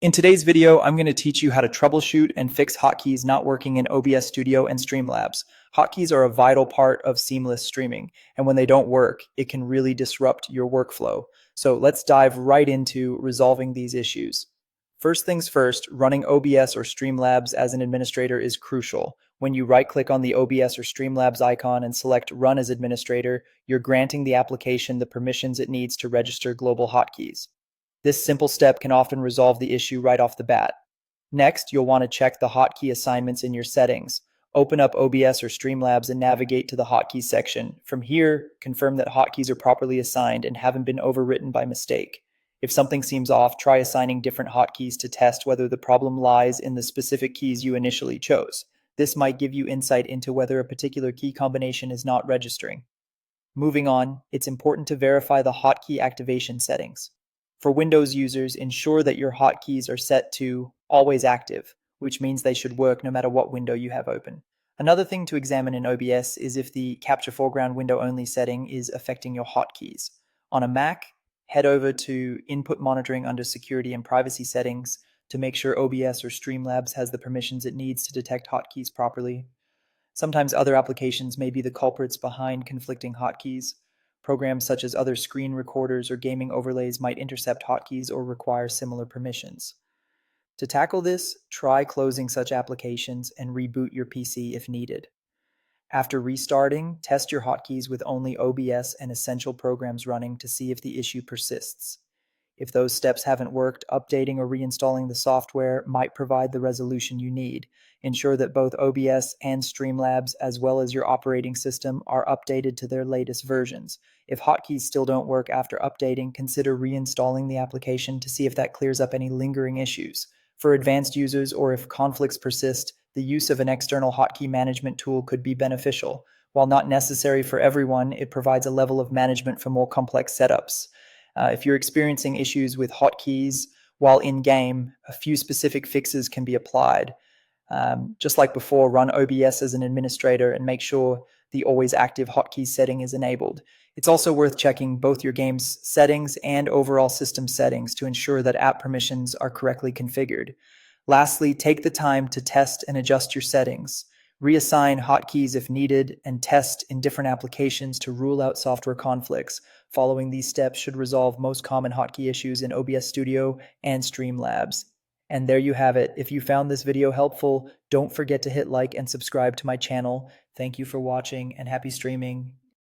In today's video, I'm going to teach you how to troubleshoot and fix hotkeys not working in OBS Studio and Streamlabs. Hotkeys are a vital part of seamless streaming, and when they don't work, it can really disrupt your workflow. So let's dive right into resolving these issues. First things first, running OBS or Streamlabs as an administrator is crucial. When you right-click on the OBS or Streamlabs icon and select Run as Administrator, you're granting the application the permissions it needs to register global hotkeys. This simple step can often resolve the issue right off the bat. Next, you'll want to check the hotkey assignments in your settings. Open up OBS or Streamlabs and navigate to the hotkeys section. From here, confirm that hotkeys are properly assigned and haven't been overwritten by mistake. If something seems off, try assigning different hotkeys to test whether the problem lies in the specific keys you initially chose. This might give you insight into whether a particular key combination is not registering. Moving on, it's important to verify the hotkey activation settings. For Windows users, ensure that your hotkeys are set to always active, which means they should work no matter what window you have open. Another thing to examine in OBS is if the Capture Foreground window only setting is affecting your hotkeys. On a Mac, head over to Input Monitoring under Security and Privacy Settings to make sure OBS or Streamlabs has the permissions it needs to detect hotkeys properly. Sometimes other applications may be the culprits behind conflicting hotkeys. Programs such as other screen recorders or gaming overlays might intercept hotkeys or require similar permissions. To tackle this, try closing such applications and reboot your PC if needed. After restarting, test your hotkeys with only OBS and essential programs running to see if the issue persists. If those steps haven't worked, updating or reinstalling the software might provide the resolution you need. Ensure that both OBS and Streamlabs, as well as your operating system, are updated to their latest versions. If hotkeys still don't work after updating, consider reinstalling the application to see if that clears up any lingering issues. For advanced users, or if conflicts persist, the use of an external hotkey management tool could be beneficial. While not necessary for everyone, it provides a level of management for more complex setups. If you're experiencing issues with hotkeys while in-game, a few specific fixes can be applied. Just like before, run OBS as an administrator and make sure the always active hotkey setting is enabled. It's also worth checking both your game's settings and overall system settings to ensure that app permissions are correctly configured. Lastly, take the time to test and adjust your settings. Reassign hotkeys if needed, and test in different applications to rule out software conflicts. Following these steps should resolve most common hotkey issues in OBS Studio and Streamlabs. And there you have it. If you found this video helpful, don't forget to hit like and subscribe to my channel. Thank you for watching and happy streaming.